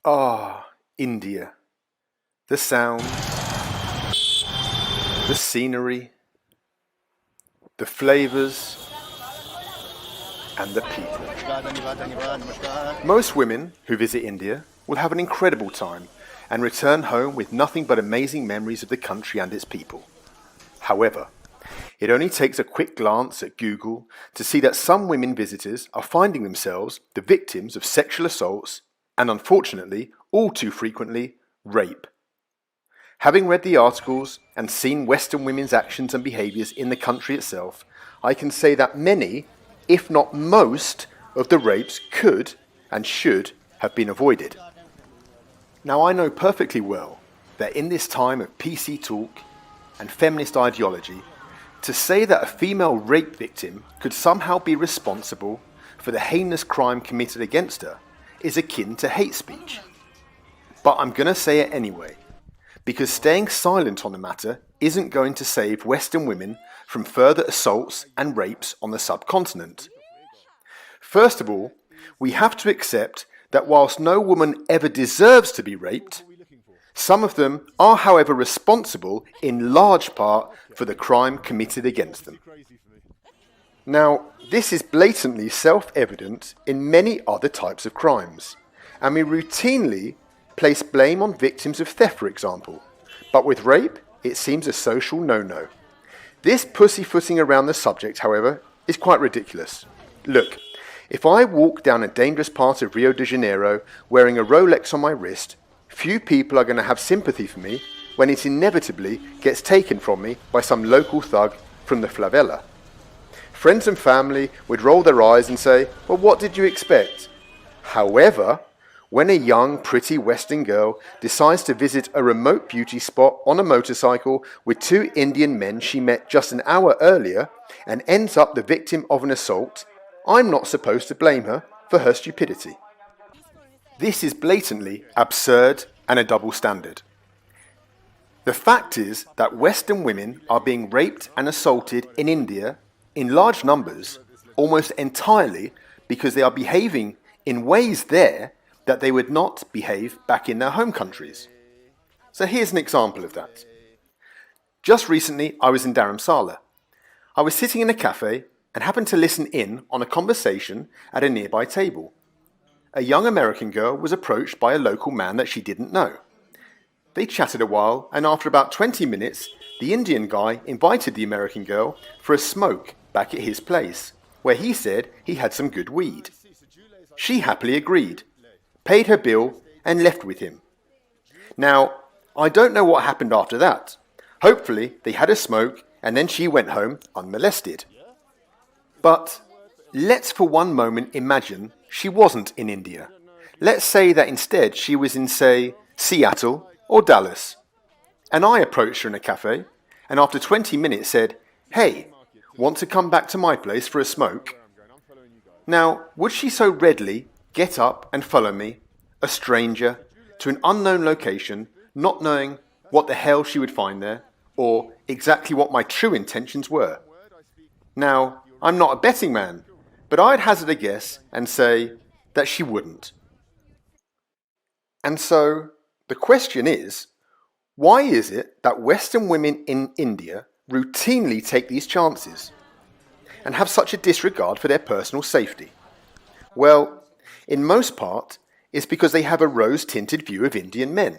Ah, India. The sound, the scenery, the flavors, and the people. Most women who visit India will have an incredible time and return home with nothing but amazing memories of the country and its people. However, it only takes a quick glance at Google to see that some women visitors are finding themselves the victims of sexual assaults and, unfortunately, all too frequently, rape. Having read the articles and seen Western women's actions and behaviours in the country itself, I can say that many, if not most, of the rapes could and should have been avoided. Now, I know perfectly well that in this time of PC talk and feminist ideology, to say that a female rape victim could somehow be responsible for the heinous crime committed against her is akin to hate speech. But I'm going to say it anyway, because staying silent on the matter isn't going to save Western women from further assaults and rapes on the subcontinent. First of all, we have to accept that whilst no woman ever deserves to be raped, some of them are, however, responsible in large part for the crime committed against them. Now, this is blatantly self-evident in many other types of crimes, and we routinely place blame on victims of theft, for example. But with rape, it seems a social no-no. This pussyfooting around the subject, however, is quite ridiculous. Look, if I walk down a dangerous part of Rio de Janeiro wearing a Rolex on my wrist, few people are going to have sympathy for me when it inevitably gets taken from me by some local thug from the favela. Friends and family would roll their eyes and say, well, what did you expect? However, when a young, pretty Western girl decides to visit a remote beauty spot on a motorcycle with two Indian men she met just an hour earlier and ends up the victim of an assault, I'm not supposed to blame her for her stupidity. This is blatantly absurd and a double standard. The fact is that Western women are being raped and assaulted in India in large numbers, almost entirely because they are behaving in ways there that they would not behave back in their home countries. So here's an example of that. Just recently, I was in Dharamsala. I was sitting in a cafe and happened to listen in on a conversation at a nearby table. A young American girl was approached by a local man that she didn't know. They chatted a while, and after about 20 minutes, the Indian guy invited the American girl for a smoke back at his place, where he said he had some good weed. She happily agreed, paid her bill, and left with him. Now, I don't know what happened after that. Hopefully, they had a smoke, and then she went home unmolested. But let's for one moment imagine she wasn't in India. Let's say that instead she was in, say, Seattle or Dallas. And I approached her in a cafe, and after 20 minutes said, hey, want to come back to my place for a smoke? Now, would she so readily get up and follow me, a stranger, to an unknown location, not knowing what the hell she would find there, or exactly what my true intentions were? Now, I'm not a betting man, but I'd hazard a guess and say that she wouldn't. And so, the question is, why is it that Western women in India routinely take these chances and have such a disregard for their personal safety? Well, in most part, it's because they have a rose-tinted view of Indian men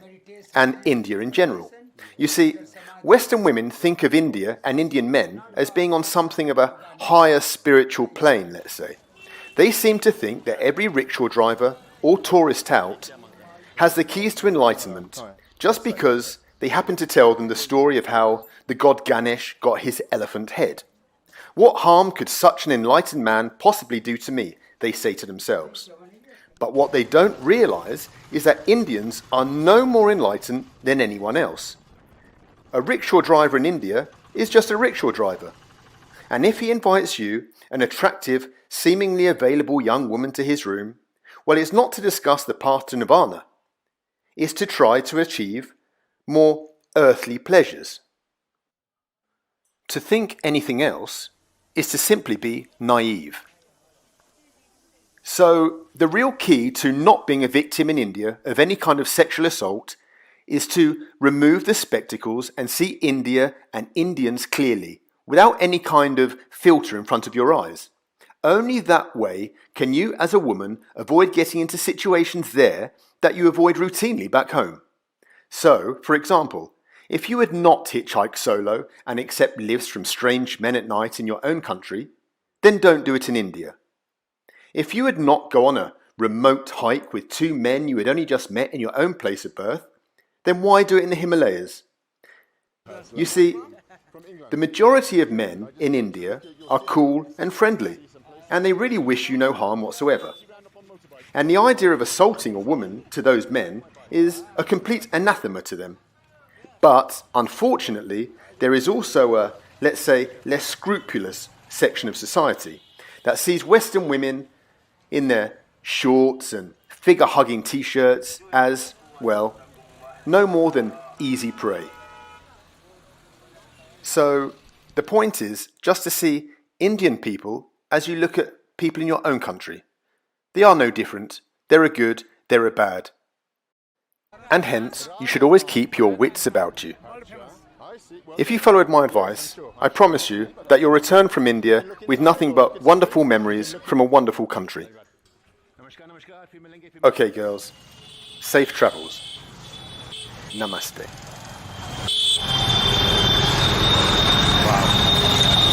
and India in general. You see, Western women think of India and Indian men as being on something of a higher spiritual plane, let's say. They seem to think that every rickshaw driver or tourist tout has the keys to enlightenment just because they happen to tell them the story of how the god Ganesh got his elephant head. What harm could such an enlightened man possibly do to me, they say to themselves. But what they don't realize is that Indians are no more enlightened than anyone else. A rickshaw driver in India is just a rickshaw driver. And if he invites you, an attractive, seemingly available young woman, to his room, well, it's not to discuss the path to nirvana. It's to try to achieve more earthly pleasures. To think anything else is to simply be naive. So, the real key to not being a victim in India of any kind of sexual assault is to remove the spectacles and see India and Indians clearly, without any kind of filter in front of your eyes. Only that way can you, as a woman, avoid getting into situations there that you avoid routinely back home. So, for example, if you would not hitchhike solo and accept lifts from strange men at night in your own country, then don't do it in India. If you would not go on a remote hike with two men you had only just met in your own place of birth, then why do it in the Himalayas? You see, the majority of men in India are cool and friendly, and they really wish you no harm whatsoever. And the idea of assaulting a woman to those men is a complete anathema to them. But, unfortunately, there is also a, let's say, less scrupulous section of society that sees Western women in their shorts and figure-hugging t-shirts as, well, no more than easy prey. So, the point is just to see Indian people as you look at people in your own country. They are no different. They're a good, they're a bad. And hence, you should always keep your wits about you. If you followed my advice, I promise you that you'll return from India with nothing but wonderful memories from a wonderful country. Okay, girls. Safe travels. Namaste.